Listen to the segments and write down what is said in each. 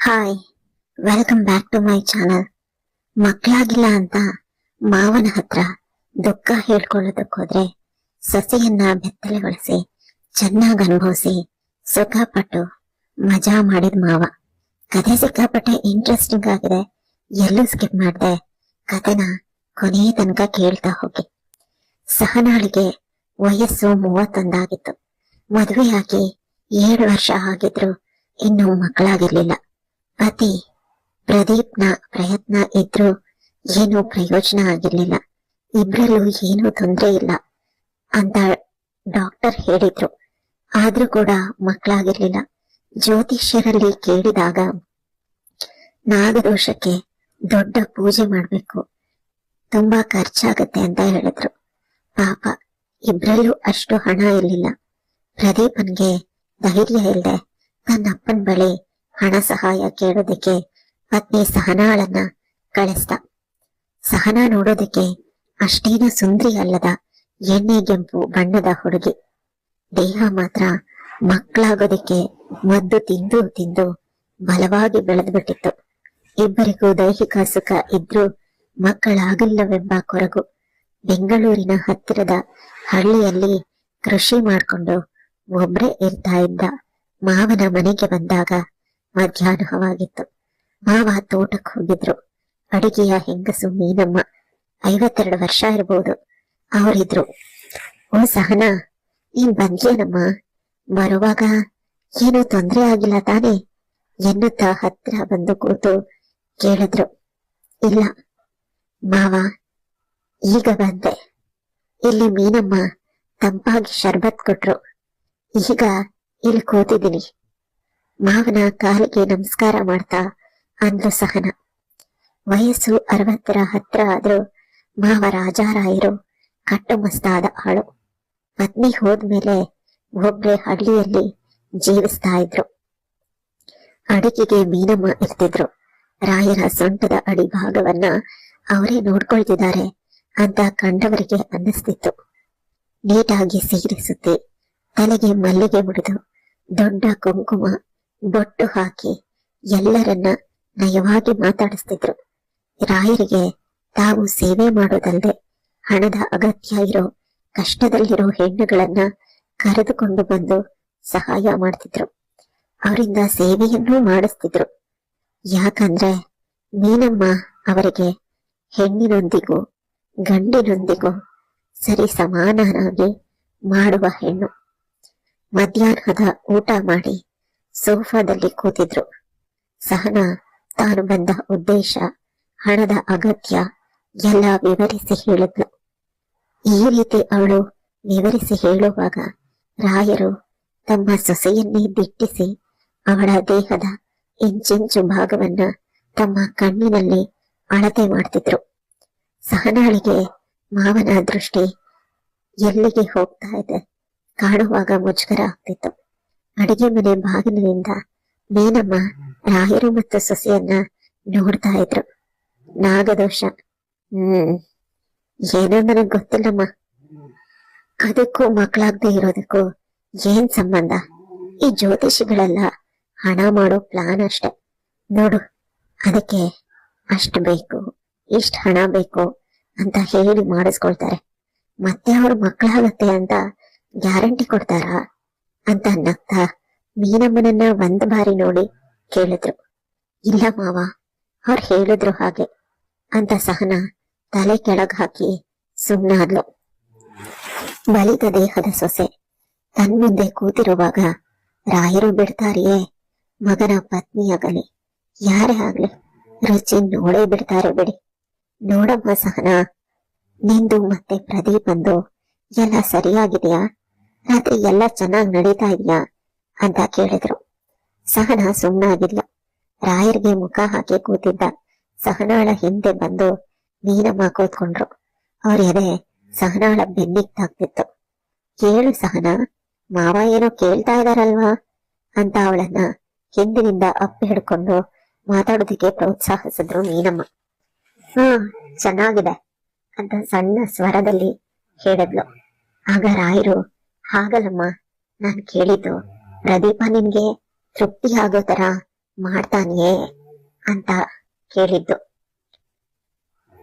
Hi, welcome back to my channel. ಮಕ್ಕಳಾಗಿಲ್ಲ ಅಂತ ಮಾವನ ಹತ್ರ ದುಃಖ ಹೇಳ್ಕೊಳ್ಳೋದಕ್ಕೋದ್ರೆ ಸೊಸೆಯನ್ನ ಬೆತ್ತಲೆಗೊಳಿಸಿ ಚೆನ್ನಾಗಿ ಅನುಭವಿಸಿ ಸುಖಪಟ್ಟು ಮಜಾ ಮಾಡಿದ ಮಾವ. ಕಥೆ ಸಿಕ್ಕಾಪಟ್ಟೆ ಇಂಟ್ರೆಸ್ಟಿಂಗ್ ಆಗಿದೆ. ಎಲ್ಲೂ ಸ್ಕಿಪ್ ಮಾಡ್ದೆ ಕಥೆನ ಕೊನೆಯ ತನಕ ಕೇಳ್ತಾ ಹೋಗಿ. ಸಹನಾಳಿಗೆ ವಯಸ್ಸು 31 ಆಗಿತ್ತು. ಮದುವೆಯಾಗಿ 7 ವರ್ಷ ಆಗಿದ್ರು ಇನ್ನೂ ಮಕ್ಕಳಾಗಿರ್ಲಿಲ್ಲ. ಪತಿ ಪ್ರದೀಪ್ನ ಪ್ರಯತ್ನ ಇದ್ರೂ ಏನೂ ಪ್ರಯೋಜನ ಆಗಿರ್ಲಿಲ್ಲ. ಇಬ್ರಲ್ಲೂ ಏನೂ ತೊಂದರೆ ಇಲ್ಲ ಅಂತ ಡಾಕ್ಟರ್ ಹೇಳಿದ್ರು. ಆದ್ರೂ ಕೂಡ ಮಕ್ಕಳಾಗಿರ್ಲಿಲ್ಲ. ಜ್ಯೋತಿಷ್ಯರಲ್ಲಿ ಕೇಳಿದಾಗ ನಾಗದೋಷಕ್ಕೆ ದೊಡ್ಡ ಪೂಜೆ ಮಾಡ್ಬೇಕು, ತುಂಬಾ ಖರ್ಚಾಗತ್ತೆ ಅಂತ ಹೇಳಿದ್ರು. ಪಾಪ ಇಬ್ರಲ್ಲೂ ಅಷ್ಟು ಹಣ ಇರ್ಲಿಲ್ಲ. ಪ್ರದೀಪನ್ಗೆ ಧೈರ್ಯ ಇಲ್ಲದೆ ತನ್ನಪ್ಪನ ಬಳಿ ಹಣ ಸಹಾಯ ಕೇಳೋದಕ್ಕೆ ಪತ್ನಿ ಸಹನಾಳನ್ನ ಕಳಿಸ್ದ. ಸಹನಾ ನೋಡೋದಕ್ಕೆ ಅಷ್ಟೇನು ಸುಂದರಿ ಅಲ್ಲದ ಎಣ್ಣೆಗೆಂಪು ಬಣ್ಣದ ಹುಡುಗಿ. ದೇಹ ಮಾತ್ರ ಮಕ್ಕಳಾಗೋದಕ್ಕೆ ಮದ್ದು ತಿಂದು ತಿಂದು ಬಲವಾಗಿ ಬೆಳೆದ್ಬಿಟ್ಟಿತ್ತು. ಇಬ್ಬರಿಗೂ ದೈಹಿಕ ಸುಖ ಇದ್ರೂ ಮಕ್ಕಳಾಗಲ್ಲವೆಂಬ ಕೊರಗು. ಬೆಂಗಳೂರಿನ ಹತ್ತಿರದ ಹಳ್ಳಿಯಲ್ಲಿ ಕೃಷಿ ಮಾಡ್ಕೊಂಡು ಒಬ್ರೇ ಇರ್ತಾ ಇದ್ದ ಮಾವನ ಮನೆಗೆ ಬಂದಾಗ ಮಧ್ಯಾಹ್ನವಾಗಿತ್ತು. ಮಾವ ತೋಟಕ್ಕೆ ಹೋಗಿದ್ರು. ಅಡಿಗೆಯ ಹೆಂಗಸು ಮೀನಮ್ಮ, 52 ವರ್ಷ ಇರಬಹುದು, ಅವರಿದ್ರು. ಓ ಸಹನಾ, ನೀನ್ ಬಂದ್ಯೇನಮ್ಮ? ಬರುವಾಗ ಏನೂ ತೊಂದ್ರೆ ಆಗಿಲ್ಲ ತಾನೇ ಎನ್ನುತ್ತಾ ಹತ್ರ ಬಂದು ಕೂತು ಕೇಳಿದ್ರು. ಇಲ್ಲ ಮಾವ, ಈಗ ಬಂದೆ. ಇಲ್ಲಿ ಮೀನಮ್ಮ ತಂಪಾಗಿ ಶರ್ಬತ್ ಕೊಟ್ರು. ಈಗ ಇಲ್ಲಿ ಕೂತಿದ್ದೀನಿ. ಮಾವನ ಕಾಲಿಗೆ ನಮಸ್ಕಾರ ಮಾಡ್ತಾ ಅಂದ್ಲು ಸಹನಾ. ವಯಸ್ಸು 60 ಹತ್ರ ಆದ್ರೂ ಮಾವ ರಾಜಾರಾಯರು ಕಟ್ಟುಮಸ್ತಾದ ಆಳು. ಪತ್ನಿ ಹೋದ್ಮೇಲೆ ಒಬ್ರೇ ಹಳ್ಳಿಯಲ್ಲಿ ಜೀವಿಸ್ತಾ ಇದ್ರು. ಅಡಿಗೆಗೆ ಮೀನಮ್ಮ ಇರ್ತಿದ್ರು. ರಾಯರ ಸೊಂಟದ ಅಡಿ ಭಾಗವನ್ನ ಅವರೇ ನೋಡ್ಕೊಳ್ತಿದ್ದಾರೆ ಅಂತ ಕಂಡವರಿಗೆ ಅನ್ನಿಸ್ತಿತ್ತು. ನೀಟಾಗಿ ಸೀರೆ ಸುತ್ತಿ ತಲೆಗೆ ಮಲ್ಲಿಗೆ ಮುಡಿದು ದೊಡ್ಡ ಕುಂಕುಮ ಬೊಟ್ಟು ಹಾಕಿ ಎಲ್ಲರನ್ನ ನಯವಾಗಿ ಮಾತಾಡಿಸ್ತಿದ್ರು. ರಾಯರಿಗೆ ತಾವು ಸೇವೆ ಮಾಡೋದಲ್ಲದೆ ಹಣದ ಅಗತ್ಯ ಇರೋ ಕಷ್ಟದಲ್ಲಿರೋ ಹೆಣ್ಣುಗಳನ್ನ ಕರೆದುಕೊಂಡು ಬಂದು ಸಹಾಯ ಮಾಡ್ತಿದ್ರು. ಅವರಿಂದ ಸೇವೆಯನ್ನೂ ಮಾಡಿಸ್ತಿದ್ರು. ಯಾಕಂದ್ರೆ ಮೀನಮ್ಮ ಅವರಿಗೆ ಹೆಣ್ಣಿನೊಂದಿಗೂ ಗಂಡಿನೊಂದಿಗೂ ಸರಿ ಸಮಾನರಾಗಿ ಮಾಡುವ ಹೆಣ್ಣು. ಮಧ್ಯಾಹ್ನದ ಊಟ ಮಾಡಿ ಸೋಫಾದಲ್ಲಿ ಕೂತಿದ್ರು. ಸಹನಾ ತಾನು ಬಂದ ಉದ್ದೇಶ, ಹಣದ ಅಗತ್ಯ ಎಲ್ಲ ವಿವರಿಸಿ ಹೇಳಿದ್ಲು. ಈ ರೀತಿ ಅವಳು ವಿವರಿಸಿ ಹೇಳುವಾಗ ರಾಯರು ತಮ್ಮ ಸೊಸೆಯನ್ನೇ ದಿಟ್ಟಿಸಿ ಅವಳ ದೇಹದ ಇಂಚಿಂಚು ಭಾಗವನ್ನ ತಮ್ಮ ಕಣ್ಣಿನಲ್ಲಿ ಅಳತೆ ಮಾಡ್ತಿದ್ರು. ಸಹನಾಳಿಗೆ ಮಾವನ ದೃಷ್ಟಿ ಎಲ್ಲಿಗೆ ಹೋಗ್ತಾ ಇದೆ ಕಾಣುವಾಗ ಮುಜುಗರ ಆಗ್ತಿತ್ತು. ಅಡಿಗೆ ಮನೆ ಬಾಗಿಲಿನಿಂದ ಮೀನಮ್ಮ ರಾಯರು ಮತ್ತು ಸೊಸೆಯನ್ನ ನೋಡ್ತಾ ಇದ್ರು. ನಾಗದೋಷ, ಏನೋ ನನಗ್ ಗೊತ್ತಿಲ್ಲಮ್ಮ. ಅದಕ್ಕೂ ಮಕ್ಕಳಾಗದೆ ಇರೋದಕ್ಕೂ ಏನ್ ಸಂಬಂಧ? ಈ ಜ್ಯೋತಿಷಿಗಳೆಲ್ಲ ಹಣ ಮಾಡೋ ಪ್ಲಾನ್ ಅಷ್ಟೆ ನೋಡು. ಅದಕ್ಕೆ ಅಷ್ಟು ಬೇಕು, ಇಷ್ಟ ಹಣ ಬೇಕು ಅಂತ ಹೇಳಿ ಮಾಡಿಸ್ಕೊಳ್ತಾರೆ. ಮತ್ತೆ ಅವ್ರ ಮಕ್ಕಳಾಗತ್ತೆ ಅಂತ ಗ್ಯಾರಂಟಿ ಕೊಡ್ತಾರಾ ಅಂತ ನಗ್ತಾ ಮೀನಮ್ಮನನ್ನ 1 ಬಾರಿ ನೋಡಿ ಕೇಳಿದ್ರು. ಇಲ್ಲ ಮಾವ, ಅವ್ರು ಹೇಳಿದ್ರು ಹಾಗೆ ಅಂತ ಸಹನಾ ತಲೆ ಕೆಳಗ್ ಹಾಕಿ ಸುಮ್ಮನಾದ್ಲು. ಬಲಿತ ದೇಹದ ಸೊಸೆ ತನ್ಮುಂದೆ ಕೂತಿರುವಾಗ ರಾಯರು ಬಿಡ್ತಾರಿಯೇ? ಮಗನ ಪತ್ನಿಯಾಗಲಿ ಯಾರೇ ಆಗ್ಲಿ ರುಚಿ ನೋಡೇ ಬಿಡ್ತಾರೆ ಬಿಡಿ. ನೋಡಮ್ಮ ಸಹನಾ, ನಿಂದು ಮತ್ತೆ ಪ್ರದೀಪ್ ಅಂದು ಎಲ್ಲ ಸರಿಯಾಗಿದೆಯಾ? ರಾತ್ರಿ ಎಲ್ಲ ಚೆನ್ನಾಗಿ ನಡೀತಾ ಇದೆಯಾ ಅಂತ ಕೇಳಿದ್ರು. ಸಹನಾ ಸುಮ್ಮನಾಗಿದ್ಲು. ರಾಯರ್ಗೆ ಮುಖ ಹಾಕಿ ಕೂತಿದ್ದ ಸಹನಾಳ ಹಿಂದೆ ಬಂದು ಮೀನಮ್ಮ ಕೂತ್ಕೊಂಡ್ರು. ಅವ್ರ ಎದೆ ಸಹನಾಳ ಬೆನ್ನಿಗೆ ತಾಗ್ತಿತ್ತು. ಕೇಳು ಸಹನಾ, ಮಾವ ಏನೋ ಕೇಳ್ತಾ ಇದಾರಲ್ವಾ ಅಂತ ಅವಳನ್ನ ಹಿಂದಿನಿಂದ ಅಪ್ಪಿ ಹಿಡ್ಕೊಂಡು ಮಾತಾಡೋದಕ್ಕೆ ಪ್ರೋತ್ಸಾಹಿಸಿದ್ರು ಮೀನಮ್ಮ. ಚೆನ್ನಾಗಿದೆ ಅಂತ ಸಣ್ಣ ಸ್ವರದಲ್ಲಿ ಹೇಳಿದ್ಲು. ಆಗ ರಾಯರು, ಹಾಗಲ್ಲಮ್ಮ, ನಾನ್ ಕೇಳಿದ್ದು ಪ್ರದೀಪ ನಿನ್ಗೆ ತೃಪ್ತಿ ಆಗೋ ತರ ಮಾಡ್ತಾನೆಯೇ ಅಂತ ಕೇಳಿದ್ದು.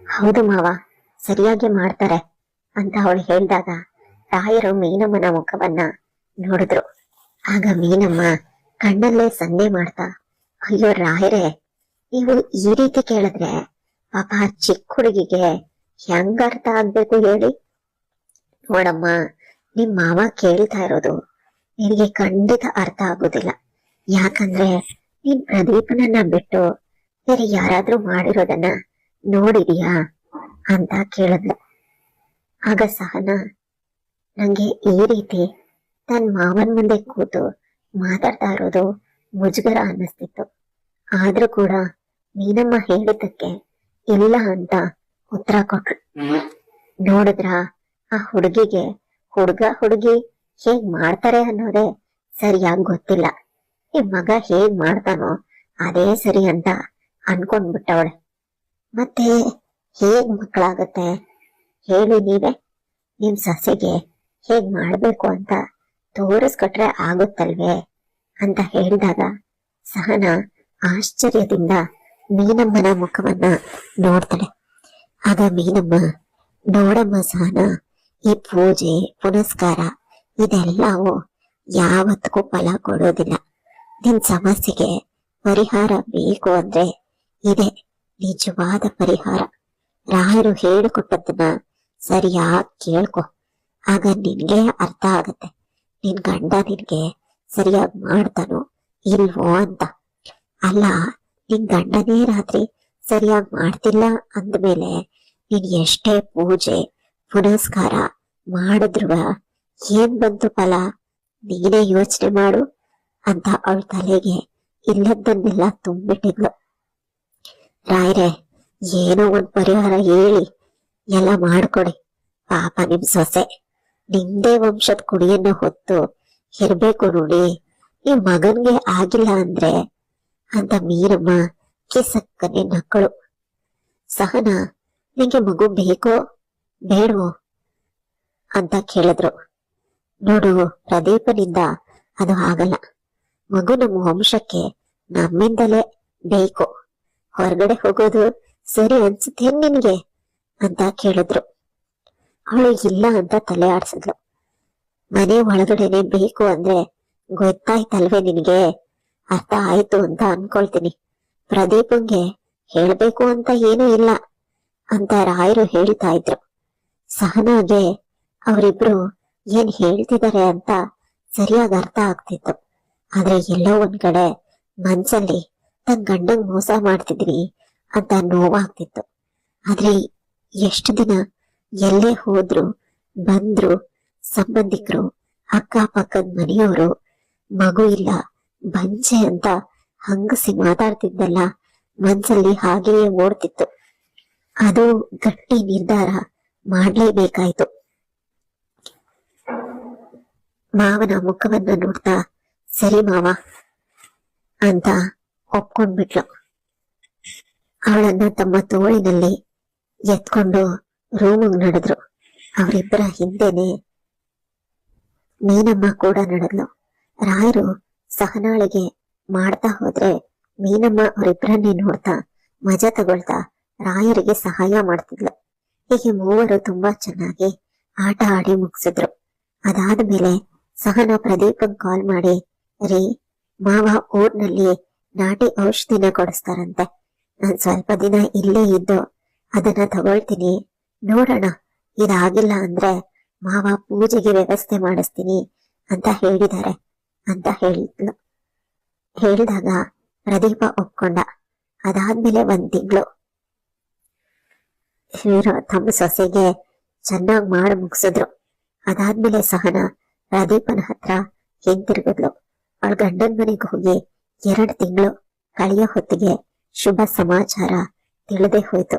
ಹೌದು ಮಾವ, ಸರಿಯಾಗಿ ಮಾಡ್ತಾರೆ ಅಂತ ಅವಳು ಹೇಳಿದಾಗ ರಾಯರು ಮೀನಮ್ಮನ ಮುಖವನ್ನ ನೋಡಿದ್ರು. ಆಗ ಮೀನಮ್ಮ ಕಣ್ಣಲ್ಲೇ ಸನ್ನೆ ಮಾಡ್ತಾ, ಅಯ್ಯೋ ರಾಯರೇ, ನೀವು ಈ ರೀತಿ ಕೇಳಿದ್ರೆ ಪಾಪ ಚಿಕ್ಕ ಹುಡುಗಿಗೆ ಹೆಂಗ ಅರ್ಥ ಆಗ್ಬೇಕು ಹೇಳಿ? ನೋಡಮ್ಮ, ನಿಮ್ ಮಾವ ಕೇಳ್ತಾ ಇರೋದು ನಿನಗೆ ಖಂಡಿತ ಅರ್ಥ ಆಗೋದಿಲ್ಲ. ಯಾಕಂದ್ರೆ ನೀನ್ ಪ್ರದೀಪನನ್ನ ಬಿಟ್ಟು ಬೇರೆ ಯಾರಾದ್ರೂ ಮಾಡಿರೋದನ್ನ ನೋಡಿದೀಯಾ ಅಂತ ಕೇಳಿದ್ಲು. ಆಗ ಸಹನ, ನಂಗೆ ಈ ರೀತಿ ತನ್ನ ಮಾವನ್ ಮುಂದೆ ಕೂತು ಮಾತಾಡ್ತಾ ಇರೋದು ಮುಜುಗರ ಅನ್ನಿಸ್ತಿತ್ತು. ಆದ್ರೂ ಕೂಡ ಮೀನಮ್ಮ ಹೇಳಿದ್ದಕ್ಕೆ ಇಲ್ಲ ಅಂತ ಉತ್ತರ ಕೊಟ್ರು. ನೋಡಿದ್ರ ಆ ಹುಡುಗಿಗೆ ಹುಡುಗಿ ಹೇಗ್ ಮಾಡ್ತಾರೆ ಅನ್ನೋದೇ ಸರಿಯಾಗಿ ಗೊತ್ತಿಲ್ಲ. ಈ ಮಗ ಹೇಗ್ ಮಾಡ್ತಾನೋ ಅದೇ ಸರಿ ಅಂತ ಅನ್ಕೊಂಡ್ಬಿಟ್ಟವಳೆ. ಮತ್ತೆ ಹೇಗ್ ಮಕ್ಕಳಾಗತ್ತೆ ಹೇಳಿ ನೀವೇ? ನಿಮ್ ಸೊಸೆಗೆ ಹೇಗ್ ಮಾಡ್ಬೇಕು ಅಂತ ತೋರಿಸ್ಕೊಟ್ರೆ ಆಗುತ್ತಲ್ವೇ ಅಂತ ಹೇಳಿದಾಗ ಸಹನ ಆಶ್ಚರ್ಯದಿಂದ ಮೀನಮ್ಮನ ಮುಖವನ್ನ ನೋಡ್ತಾಳೆ. ಆಗ ಮೀನಮ್ಮ, ನೋಡಮ್ಮ ಸಹನ, ಈ ಪೂಜೆ ಪುನಸ್ಕಾರ ಇದೆಲ್ಲವೂ ಯಾವತ್ತಿಗೂ ಫಲ ಕೊಡೋದಿಲ್ಲ. ನಿನ್ ಸಮಸ್ಯೆಗೆ ಪರಿಹಾರ ಬೇಕು ಅಂದ್ರೆ ಇದೆ ನಿಜವಾದ ಪರಿಹಾರ. ರಾಯರು ಹೇಳಿಕೊಟ್ಟದನ್ನ ಸರಿಯಾಗಿ ಕೇಳ್ಕೊ, ಆಗ ನಿನ್ಗೆ ಅರ್ಥ ಆಗತ್ತೆ ನಿನ್ ಗಂಡ ನಿನ್ಗೆ ಸರಿಯಾಗಿ ಮಾಡ್ತಾನೋ ಇಲ್ವೋ ಅಂತ. ಅಲ್ಲ, ನಿನ್ ಗಂಡನೇ ರಾತ್ರಿ ಸರಿಯಾಗಿ ಮಾಡ್ತಿಲ್ಲ ಅಂದ್ಮೇಲೆ ನೀನ್ ಎಷ್ಟೇ ಪೂಜೆ ಪುನಸ್ಕಾರ ಮಾಡಿದ್ರು ಏನ್ ಬಂತು ಫಲ? ನೀನೇ ಯೋಚನೆ ಮಾಡು ಅಂತ ಅವಳ ತಲೆಗೆ ಇಲ್ಲದನ್ನೆಲ್ಲ ತುಂಬಿಟ್ಟಿದ್ಲು. ರಾಯರೇ, ಏನೋ ಒಂದ್ ಪರಿಹಾರ ಹೇಳಿ ಎಲ್ಲ ಮಾಡ್ಕೊಡಿ. ಪಾಪ ನಿಮ್ ಸೊಸೆ ನಿಮ್ದೇ ವಂಶದ ಕುಡಿಯನ್ನ ಹೊತ್ತು ಇರ್ಬೇಕು ನೋಡಿ. ಈ ಮಗನ್ಗೆ ಆಗಿಲ್ಲ ಅಂದ್ರೆ ಅಂತ ಮೀನಮ್ಮ ಕಿಸಕ್ಕನೆ ನಕ್ಕಳು. ಸಹನ, ನಿಂಗೆ ಮಗು ಬೇಕೋ ಬೇಡವೋ ಅಂತ ಕೇಳಿದ್ರು. ನೋಡು ಪ್ರದೀಪನಿಂದ ಅದು ಆಗಲ್ಲ. ಮಗು ನಮ್ಮ ವಂಶಕ್ಕೆ ನಮ್ಮಿಂದಲೇ ಬೇಕು. ಹೊರಗಡೆ ಹೋಗೋದು ಸರಿ ಅನ್ಸುತ್ತೆ ನಿನ್ಗೆ ಅಂತ ಕೇಳಿದ್ರು. ಅವಳು ಇಲ್ಲ ಅಂತ ತಲೆ ಆಡ್ಸಿದ್ಲು. ಮನೆ ಒಳಗಡೆನೆ ಬೇಕು ಅಂದ್ರೆ ಗೊತ್ತಾಯ್ತಲ್ವೇ ನಿನಗೆ? ಅರ್ಥ ಆಯ್ತು ಅಂತ ಅನ್ಕೊಳ್ತೀನಿ. ಪ್ರದೀಪಂಗೆ ಹೇಳ್ಬೇಕು ಅಂತ ಏನೂ ಇಲ್ಲ ಅಂತ ರಾಯರು ಹೇಳ್ತಾ ಇದ್ರು. ಸಹನಾಗೆ ಅವರಿಬ್ರು ಏನ್ ಹೇಳ್ತಿದ್ದಾರೆ ಅಂತ ಸರಿಯಾಗಿ ಅರ್ಥ ಆಗ್ತಿತ್ತು. ಆದ್ರೆ ಎಲ್ಲೋ ಒಂದ್ ಕಡೆ ಮನ್ಸಲ್ಲಿ ತನ್ ಗಂಡಂಗ್ ಮೋಸ ಮಾಡ್ತಿದ್ವಿ ಅಂತ ನೋವಾಗ್ತಿತ್ತು. ಆದ್ರೆ ಎಷ್ಟು ದಿನ ಎಲ್ಲೇ ಹೋದ್ರು ಬಂದ್ರು ಸಂಬಂಧಿಕರು ಅಕ್ಕಪಕ್ಕದ ಮನೆಯವರು ಮಗು ಇಲ್ಲ ಬಂಚೆ ಅಂತ ಹಂಗಸಿ ಮಾತಾಡ್ತಿದ್ದಲ್ಲ, ಮನ್ಸಲ್ಲಿ ಹಾಗೆಯೇ ಓಡ್ತಿತ್ತು. ಅದು ಗಟ್ಟಿ ನಿರ್ಧಾರ ಮಾಡ್ಲೇಬೇಕಾಯ್ತು. ಮಾವನ ಮುಖವನ್ನ ನೋಡ್ತಾ ಸರಿ ಮಾವ ಅಂತ ಒಪ್ಕೊಂಡ್ಬಿಟ್ಲು. ಅವಳನ್ನ ತಮ್ಮ ತೋಳಿನಲ್ಲಿ ಎತ್ಕೊಂಡು ರೂಮಿಗೆ ನಡೆದ್ರು. ಅವರಿಬ್ಬರ ಹಿಂದೆನೆ ಮೀನಮ್ಮ ಕೂಡ ನಡೆದ್ಲು. ರಾಯರು ಸಹನಾಳಿಗೆ ಮಾಡ್ತಾ ಹೋದ್ರೆ ಮೀನಮ್ಮ ಅವರಿಬ್ಬರನ್ನೇ ನೋಡ್ತಾ ಮಜಾ ತಗೊಳ್ತಾ ರಾಯರಿಗೆ ಸಹಾಯ ಮಾಡ್ತಿದ್ಲು. ಹೀಗೆ ಮೂವರು ತುಂಬಾ ಚೆನ್ನಾಗಿ ಆಟ ಆಡಿ ಮುಗಿಸಿದ್ರು. ಅದಾದ್ಮೇಲೆ ಸಹನ ಪ್ರದೀಪನ್ ಕಾಲ್ ಮಾಡಿ, ರೀ ಮಾವ ಊರ್ನಲ್ಲಿ ನಾಟಿ ಔಷಧಿನ ಕೊಡಿಸ್ತಾರಂತೆ, ನಾನ್ ಸ್ವಲ್ಪ ದಿನ ಇಲ್ಲೇ ಇದ್ದು ಅದನ್ನ ತಗೊಳ್ತೀನಿ, ನೋಡೋಣ ಇದಾಗಿಲ್ಲ ಅಂದ್ರೆ ಮಾವ ಪೂಜೆಗೆ ವ್ಯವಸ್ಥೆ ಮಾಡಿಸ್ತೀನಿ ಅಂತ ಹೇಳಿದ್ದಾರೆ ಅಂತ ಹೇಳಿದಾಗ ಪ್ರದೀಪ ಒಪ್ಕೊಂಡ. ಅದಾದ್ಮೇಲೆ 1 ತಿಂಗಳು ಇವರು ತಮ್ಮ ಸೊಸೆಗೆ ಚೆನ್ನಾಗಿ ಮಾಡಿ ಮುಗಿಸಿದ್ರು. ಅದಾದ್ಮೇಲೆ ಸಹನ ಪ್ರದೀಪನ ಹತ್ರ ಹಿಂತಿರುಗಿದ್ಲು. ಅವಳ ಗಂಡನ ಮನೆಗೆ ಹೋಗಿ 2 ತಿಂಗಳು ಕಳೆಯೋ ಹೊತ್ತಿಗೆ ಶುಭ ಸಮಾಚಾರ ತಿಳಿದೇ ಹೋಯ್ತು.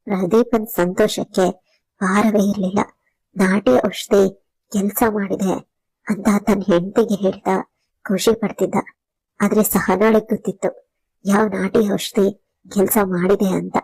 ಪ್ರದೀಪನ್ ಸಂತೋಷಕ್ಕೆ ಪಾರವೇ ಇರ್ಲಿಲ್ಲ. ನಾಟಿ ಔಷಧಿ ಕೆಲ್ಸ ಮಾಡಿದೆ ಅಂತ ತನ್ನ ಹೆಂಡತಿಗೆ ಹೇಳ್ತಾ ಖುಷಿ ಪಡ್ತಿದ್ದ. ಆದ್ರೆ ಸಹನಾಳಿಗೆ ಗೊತ್ತಿತ್ತು ಯಾವ ನಾಟಿ ಔಷಧಿ ಕೆಲ್ಸ ಮಾಡಿದೆ ಅಂತ.